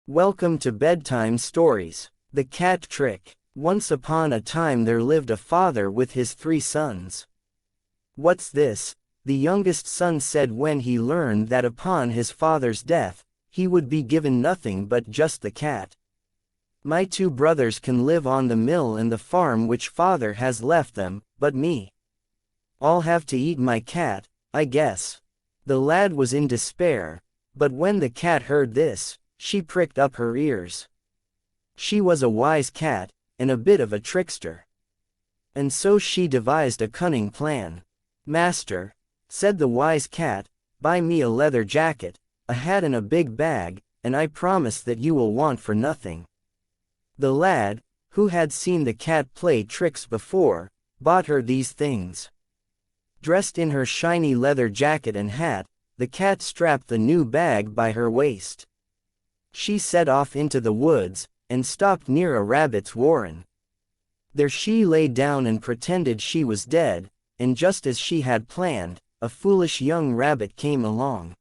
Welcome to Bedtime Stories. The Cat Trick. Once upon a time there lived a father with his 3 sons. "What's this?" the youngest son said when he learned that upon his father's death, he would be given nothing but just the cat. "My 2 brothers can live on the mill and the farm which father has left them, but me. I'll have to eat my cat, I guess." The lad was in despair, but when the cat heard this, she pricked up her ears. She was a wise cat, and a bit of a trickster. And so she devised a cunning plan. "Master," said the wise cat, "buy me a leather jacket, a hat and a big bag, and I promise that you will want for nothing." The lad, who had seen the cat play tricks before, bought her these things. Dressed in her shiny leather jacket and hat, the cat strapped the new bag by her waist. She set off into the woods, and stopped near a rabbit's warren. There she lay down and pretended she was dead, and just as she had planned, a foolish young rabbit came along.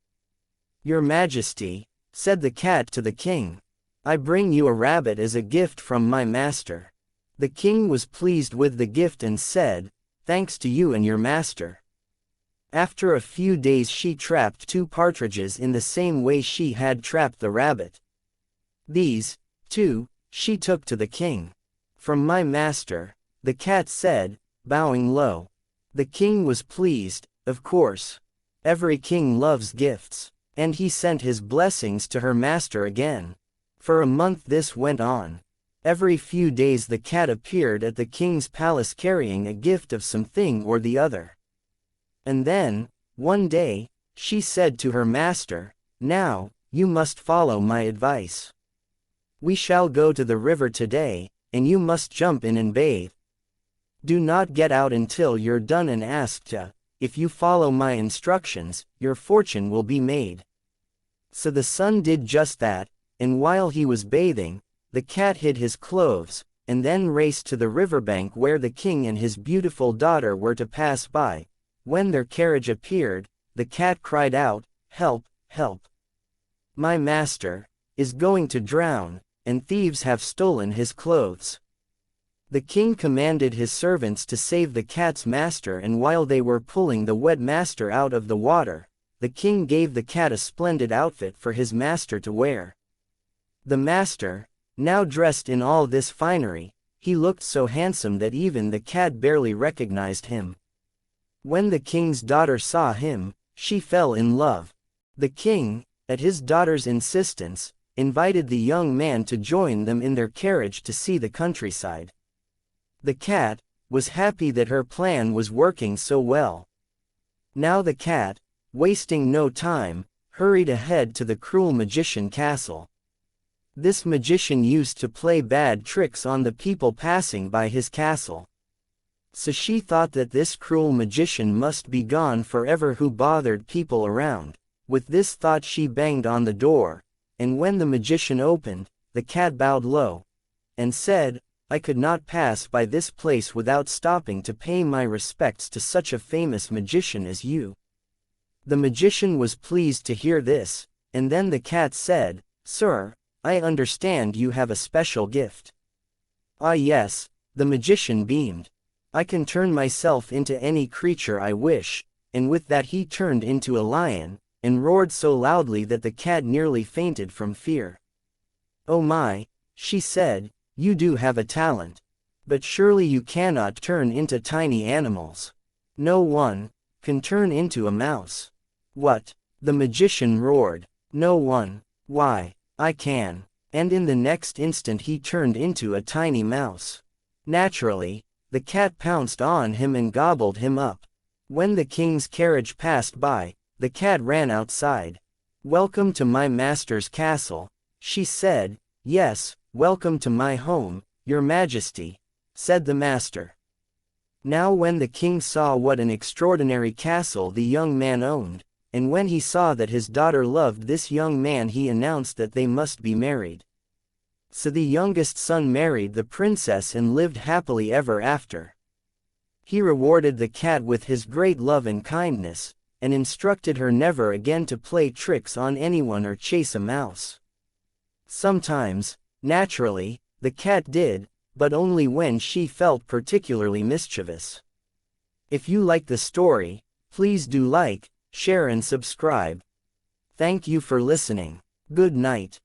"Your Majesty," said the cat to the king, "I bring you a rabbit as a gift from my master." The king was pleased with the gift and said, "Thanks to you and your master." After a few days she trapped 2 partridges in the same way she had trapped the rabbit. These, too, she took to the king. "From my master," the cat said, bowing low. The king was pleased, of course. Every king loves gifts. And he sent his blessings to her master again. For a month this went on. Every few days the cat appeared at the king's palace carrying a gift of something or the other. And then, one day, she said to her master, "Now, you must follow my advice. We shall go to the river today, and you must jump in and bathe. Do not get out until you're done and ask to. If you follow my instructions, your fortune will be made." So the son did just that, and while he was bathing, the cat hid his clothes, and then raced to the riverbank where the king and his beautiful daughter were to pass by. When their carriage appeared, the cat cried out, "Help, help! My master is going to drown, and thieves have stolen his clothes." The king commanded his servants to save the cat's master, and while they were pulling the wet master out of the water, the king gave the cat a splendid outfit for his master to wear. The master, now dressed in all this finery, he looked so handsome that even the cat barely recognized him. When the king's daughter saw him, she fell in love. The king, at his daughter's insistence, invited the young man to join them in their carriage to see the countryside. The cat was happy that her plan was working so well. Now the cat, wasting no time, hurried ahead to the cruel magician castle. This magician used to play bad tricks on the people passing by his castle. So she thought that this cruel magician must be gone forever who bothered people around. With this thought she banged on the door, and when the magician opened, the cat bowed low, and said, "I could not pass by this place without stopping to pay my respects to such a famous magician as you." The magician was pleased to hear this, and then the cat said, "Sir, I understand you have a special gift." "Ah yes," the magician beamed. "I can turn myself into any creature I wish," and with that he turned into a lion, and roared so loudly that the cat nearly fainted from fear. "Oh my," she said, "you do have a talent. But surely you cannot turn into tiny animals. No one can turn into a mouse." "What?" the magician roared. "No one? Why, I can." And in the next instant he turned into a tiny mouse. Naturally, the cat pounced on him and gobbled him up. When the king's carriage passed by, the cat ran outside. "Welcome to my master's castle," she said. "Yes, welcome to my home, your majesty," said the master. Now when the king saw what an extraordinary castle the young man owned, and when he saw that his daughter loved this young man, he announced that they must be married. So the youngest son married the princess and lived happily ever after. He rewarded the cat with his great love and kindness, and instructed her never again to play tricks on anyone or chase a mouse. Sometimes, naturally, the cat did, but only when she felt particularly mischievous. If you like the story, please do like, share and subscribe. Thank you for listening. Good night.